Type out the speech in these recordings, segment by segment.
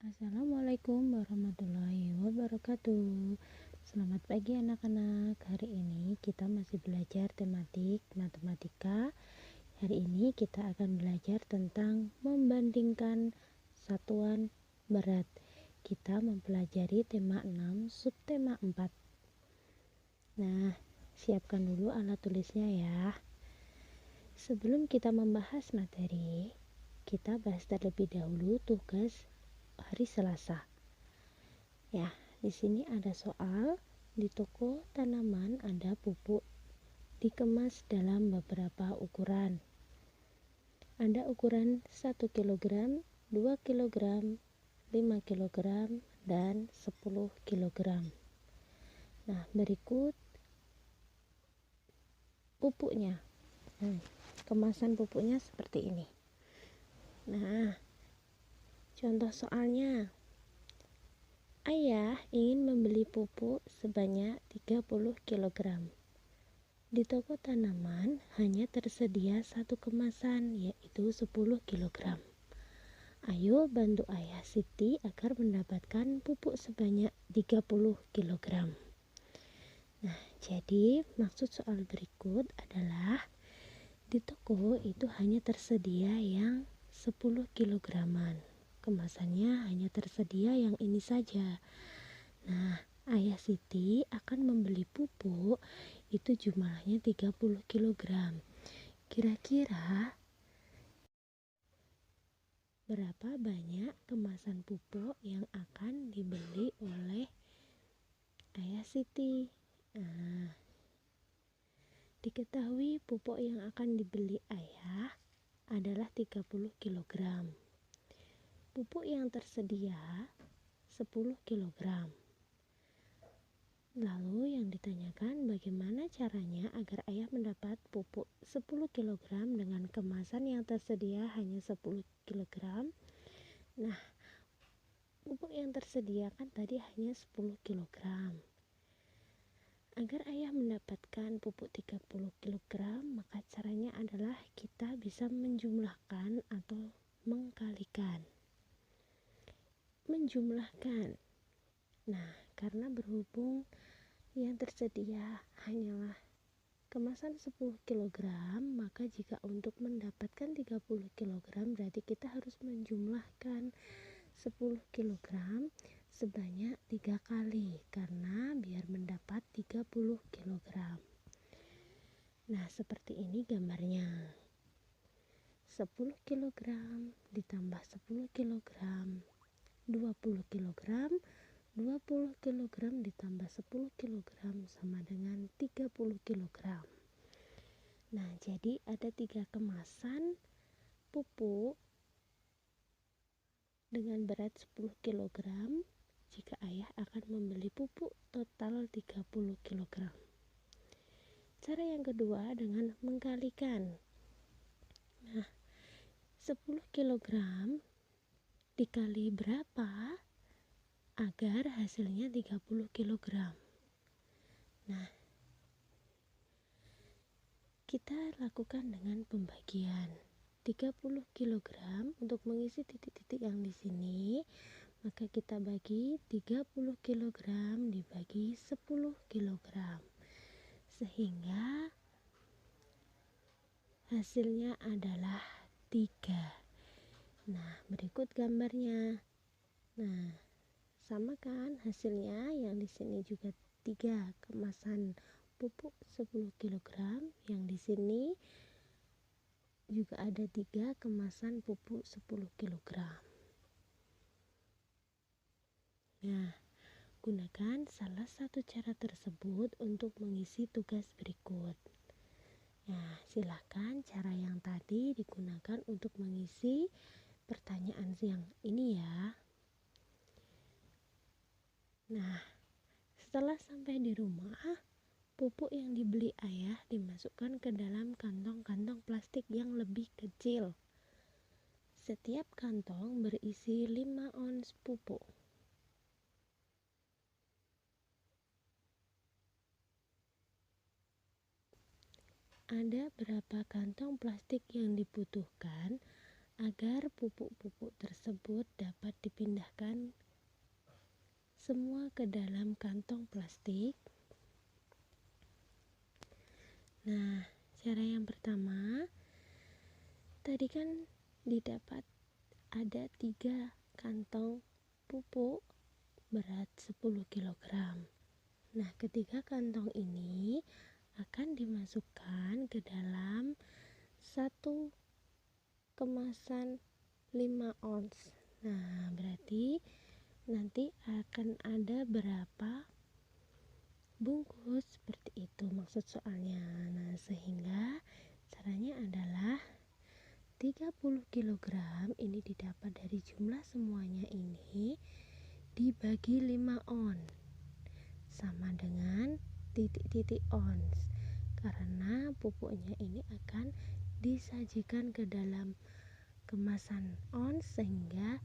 Assalamualaikum warahmatullahi wabarakatuh. Selamat pagi anak-anak. Hari ini kita masih belajar tematik matematika. Hari ini kita akan belajar tentang membandingkan satuan berat. Kita mempelajari tema 6, subtema 4. Nah, siapkan dulu alat tulisnya ya. Sebelum kita membahas materi, kita bahas terlebih dahulu tugas hari Selasa. Ya, di sini ada soal. Di toko tanaman ada pupuk dikemas dalam beberapa ukuran. Ada ukuran 1 kg, 2 kg, 5 kg, dan 10 kg. Nah, berikut pupuknya. Kemasan pupuknya seperti ini. Nah, contoh soalnya. Ayah ingin membeli pupuk sebanyak 30 kg. Di toko tanaman hanya tersedia satu kemasan, yaitu 10 kg. Ayo bantu Ayah Siti agar mendapatkan pupuk sebanyak 30 kg. Nah, jadi maksud soal berikut adalah di toko itu hanya tersedia yang 10 kg. Kemasannya hanya tersedia yang ini saja. Nah, Ayah Siti akan membeli pupuk itu jumlahnya 30 kg. Kira-kira berapa banyak kemasan pupuk yang akan dibeli oleh Ayah Siti? Nah, diketahui pupuk yang akan dibeli Ayah adalah 30 kg. Pupuk yang tersedia 10 kg. Lalu yang ditanyakan bagaimana caranya agar Ayah mendapat pupuk 10 kg dengan kemasan yang tersedia hanya 10 kg. Nah, pupuk yang tersedia kan tadi hanya 10 kg. Agar Ayah mendapatkan pupuk 30 kg, maka caranya adalah kita bisa menjumlahkan atau mengkalikan. Menjumlahkan. Nah, karena berhubung yang tersedia hanyalah kemasan 10 kg, maka jika untuk mendapatkan 30 kg berarti kita harus menjumlahkan 10 kg sebanyak 3 kali karena biar mendapat 30 kg. Nah, seperti ini gambarnya. 10 kg ditambah 10 kg, 20 kg, 20 kg ditambah 10 kg sama dengan 30 kg. Nah, jadi ada 3 kemasan pupuk dengan berat 10 kg jika Ayah akan membeli pupuk total 30 kg. Cara yang kedua dengan mengkalikan. Nah, 10 kg dikali berapa agar hasilnya 30 kg. Nah, kita lakukan dengan pembagian 30 kg untuk mengisi titik-titik yang di sini, maka kita bagi 30 kg dibagi 10 kg sehingga hasilnya adalah 3. Nah, berikut gambarnya. Nah, sama kan hasilnya, yang di sini juga 3 kemasan pupuk 10 kg, yang di sini juga ada 3 kemasan pupuk 10 kg. Nah, gunakan salah satu cara tersebut untuk mengisi tugas berikut. Nah, silakan cara yang tadi digunakan untuk mengisi pertanyaan yang ini ya. Nah, setelah sampai di rumah, pupuk yang dibeli Ayah dimasukkan ke dalam kantong-kantong plastik yang lebih kecil. Setiap kantong berisi 5 ons pupuk. Ada berapa kantong plastik yang dibutuhkan agar pupuk-pupuk tersebut dapat dipindahkan semua ke dalam kantong plastik. Nah, cara yang pertama, tadi kan didapat ada 3 kantong pupuk berat 10 kg. Nah, ketiga kantong ini akan dimasukkan ke dalam satu kemasan 5 ons. Nah, berarti nanti akan ada berapa bungkus seperti itu maksud soalnya. Nah, sehingga caranya adalah 30 kg ini didapat dari jumlah semuanya ini dibagi 5 ons sama dengan titik-titik ons, karena pupuknya ini akan disajikan ke dalam kemasan ons sehingga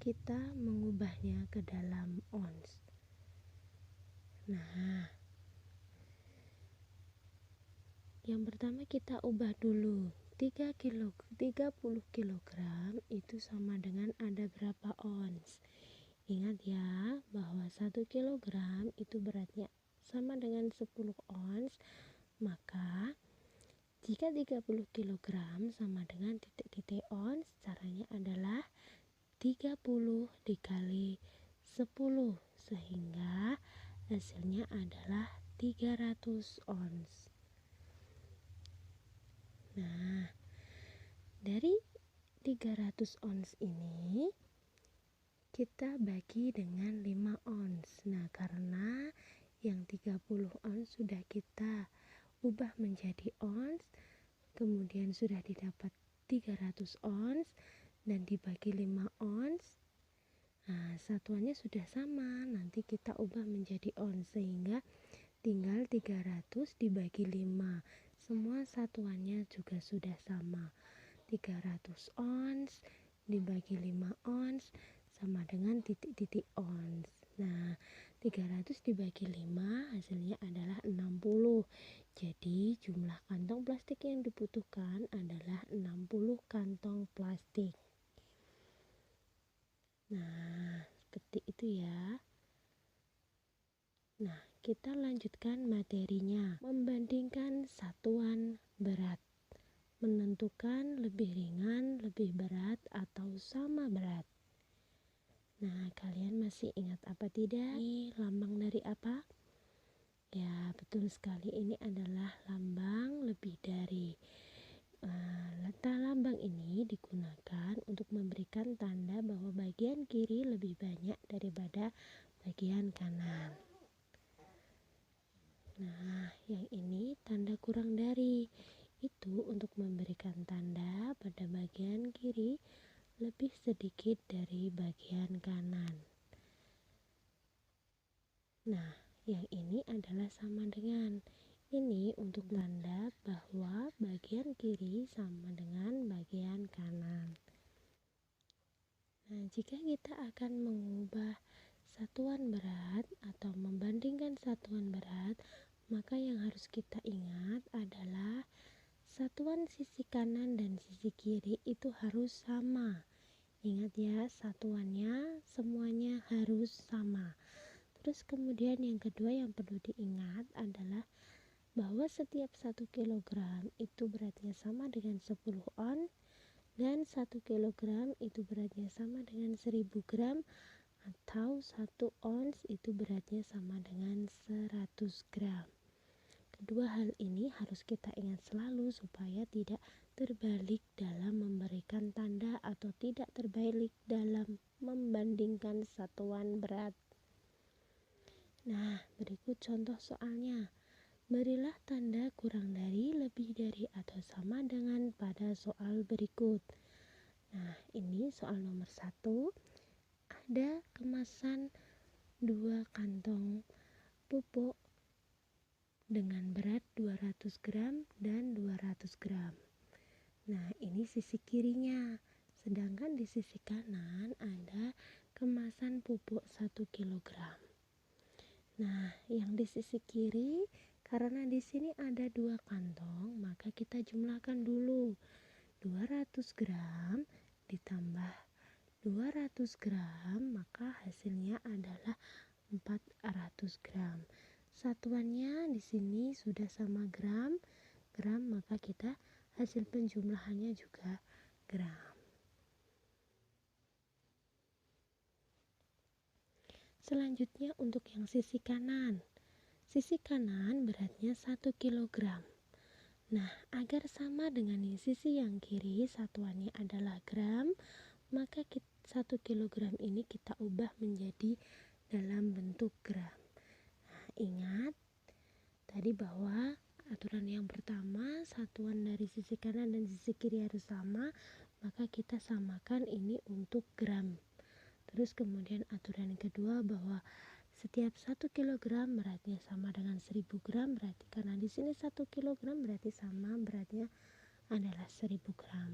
kita mengubahnya ke dalam ons. Nah, yang pertama kita ubah dulu 30 kg itu sama dengan ada berapa ons. Ingat ya bahwa 1 kg itu beratnya sama dengan 10 ons. Maka jika 30 kg sama dengan titik-titik ons, caranya adalah 30 dikali 10 sehingga hasilnya adalah 300 ons. Nah, dari 300 ons ini kita bagi dengan 5 ons. Nah, karena yang 30 ons sudah kita ubah menjadi ons, kemudian sudah didapat 300 ons dan dibagi 5 ons. Nah, satuannya sudah sama, nanti kita ubah menjadi ons sehingga tinggal 300 dibagi 5. Semua satuannya juga sudah sama. 300 ons dibagi 5 ons sama dengan titik-titik ons. Nah, 300 dibagi 5 hasilnya adalah 60. Jadi, jumlah kantong plastik yang dibutuhkan adalah 60 kantong plastik. Nah, seperti itu ya. Nah, kita lanjutkan materinya. Membandingkan satuan berat. Menentukan lebih ringan, lebih berat, atau sama berat. Nah, kalian masih ingat apa tidak? Ini lambang dari apa? Ya, betul sekali. Ini adalah lambang lebih dari. Lambang ini digunakan untuk memberikan tanda bahwa bagian kiri lebih banyak daripada bagian kanan. Nah, yang ini tanda kurang dari. Itu untuk memberikan tanda pada bagian kiri lebih sedikit dari bagian kanan. Nah, yang ini adalah sama dengan. Ini untuk tanda bahwa bagian kiri sama dengan bagian kanan. Nah, jika kita akan mengubah satuan berat atau membandingkan satuan berat, maka yang harus kita ingat adalah satuan sisi kanan dan sisi kiri itu harus sama. Ingat ya, satuannya semuanya harus sama. Terus kemudian yang kedua yang perlu diingat adalah bahwa setiap 1 kg itu beratnya sama dengan 10 ons dan 1 kg itu beratnya sama dengan 1000 gram atau 1 ons itu beratnya sama dengan 100 gram. Kedua hal ini harus kita ingat selalu supaya tidak terbalik dalam memberikan tanda atau tidak terbalik dalam membandingkan satuan berat. Nah, berikut contoh soalnya. Berilah tanda kurang dari, lebih dari, atau sama dengan pada soal berikut. Nah, ini soal nomor 1. Ada kemasan 2 kantong pupuk dengan berat 200 gram dan 200 gram. Nah, ini sisi kirinya. Sedangkan di sisi kanan ada kemasan pupuk 1 kg. Nah, yang di sisi kiri, karena di sini ada 2 kantong, maka kita jumlahkan dulu. 200 gram ditambah 200 gram, maka hasilnya adalah 400 gram. Satuannya di sini sudah sama gram, maka kita hasil penjumlahannya juga gram. Selanjutnya untuk yang sisi kanan. Sisi kanan beratnya 1 kg. Nah, agar sama dengan sisi yang kiri, satuannya adalah gram, maka 1 kg ini kita ubah menjadi dalam bentuk gram. Nah, ingat tadi bahwa aturan yang pertama, satuan dari sisi kanan dan sisi kiri harus sama, maka kita samakan ini untuk gram. Terus kemudian aturan yang kedua bahwa setiap 1 kg beratnya sama dengan 1000 gram, berarti karena di sini 1 kg berarti sama beratnya adalah 1000 gram.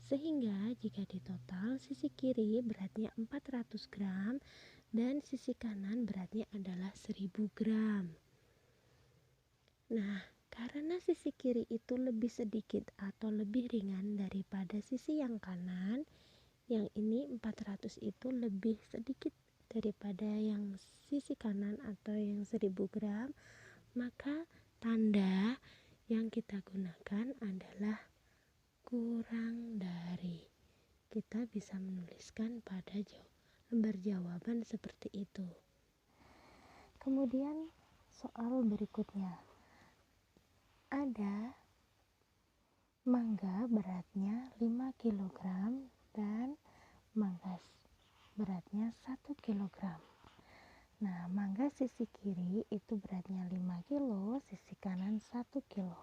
Sehingga jika ditotal sisi kiri beratnya 400 gram dan sisi kanan beratnya adalah 1000 gram. Nah, karena sisi kiri itu lebih sedikit atau lebih ringan daripada sisi yang kanan, yang ini 400 itu lebih sedikit daripada yang sisi kanan atau yang 1000 gram, maka tanda yang kita gunakan adalah kurang dari. Kita bisa menuliskan pada lembar jawaban seperti itu. Kemudian soal berikutnya, ada mangga beratnya 5 kg dan mangga beratnya 1 kg. Nah, mangga sisi kiri itu beratnya 5 kg, sisi kanan 1 kg.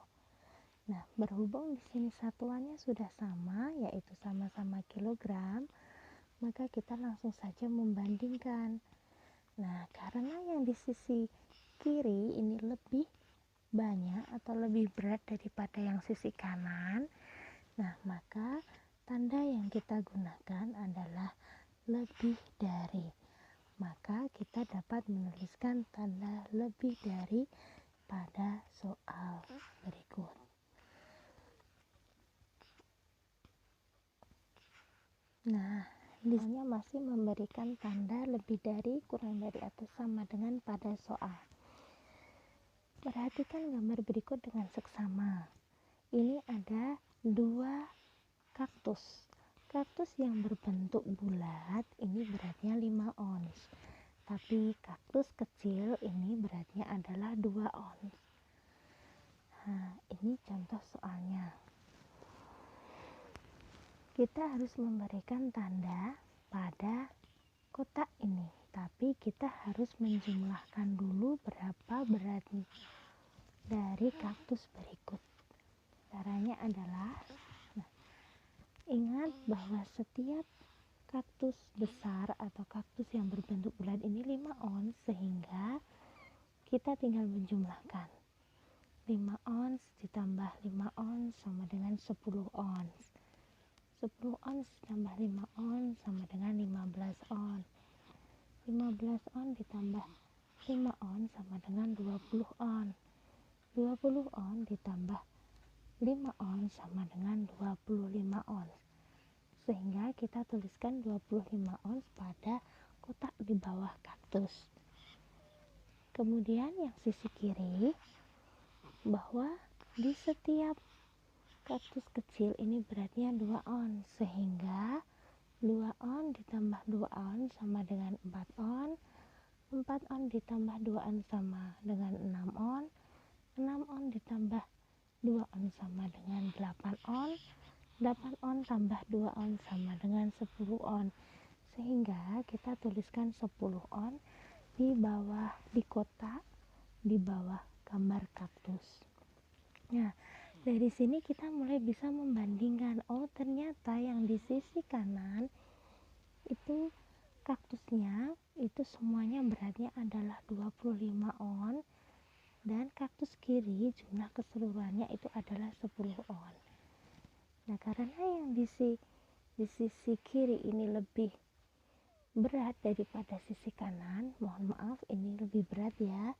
Nah, berhubung di sini satuannya sudah sama, yaitu sama-sama kilogram, maka kita langsung saja membandingkan. Nah, karena yang di sisi kiri ini lebih banyak atau lebih berat daripada yang sisi kanan, nah maka tanda yang kita gunakan adalah lebih dari. Maka kita dapat menuliskan tanda lebih dari pada soal berikut. Nah, disini masih memberikan tanda lebih dari, kurang dari, atau sama dengan pada soal. Perhatikan gambar berikut dengan seksama. Ini ada 2 kaktus. Kaktus yang berbentuk bulat ini beratnya 5 ons. Tapi kaktus kecil ini beratnya adalah 2 ons. Nah, ini contoh soalnya. Kita harus memberikan tanda pada kotak ini, tapi kita harus menjumlahkan dulu berapa berat dari kaktus berikut. Caranya adalah, ingat bahwa setiap kaktus besar atau kaktus yang berbentuk bulat ini 5 ons, sehingga kita tinggal menjumlahkan 5 ons ditambah 5 ons sama dengan 10 ons, 10 ons ditambah 5 ons sama dengan 15 ons, 15 ons ditambah 5 ons sama dengan 20 ons, 20 ons ditambah 5 ons sama dengan 25 ons. Sehingga kita tuliskan 25 ons pada kotak di bawah kaktus. Kemudian yang sisi kiri, bahwa di setiap kaktus kecil ini beratnya 2 ons, sehingga 2 ons ditambah 2 ons sama dengan 4 ons, 4 ons ditambah 2 ons sama dengan 6 ons, 6 ons ditambah 2 ons sama dengan 8 ons, 8 ons tambah 2 ons sama dengan 10 ons. Sehingga kita tuliskan 10 ons di bawah, di kotak di bawah gambar kaktus. Nah, dari sini kita mulai bisa membandingkan, oh ternyata yang di sisi kanan itu kaktusnya itu semuanya beratnya adalah 25 ons, dan kaktus kiri jumlah keseluruhannya itu adalah 10 ons. Nah, karena yang di sisi kiri ini lebih berat daripada sisi kanan, mohon maaf ini lebih berat ya,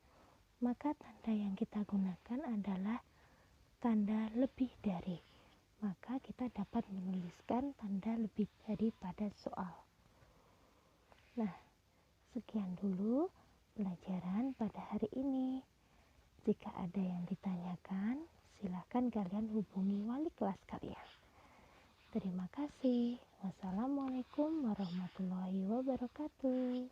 maka tanda yang kita gunakan adalah tanda lebih dari. Maka kita dapat menuliskan tanda lebih dari pada soal. Nah, sekian dulu pelajaran pada hari ini. Jika ada yang ditanyakan, silakan kalian hubungi wali kelas kalian. Terima kasih. Wassalamualaikum warahmatullahi wabarakatuh.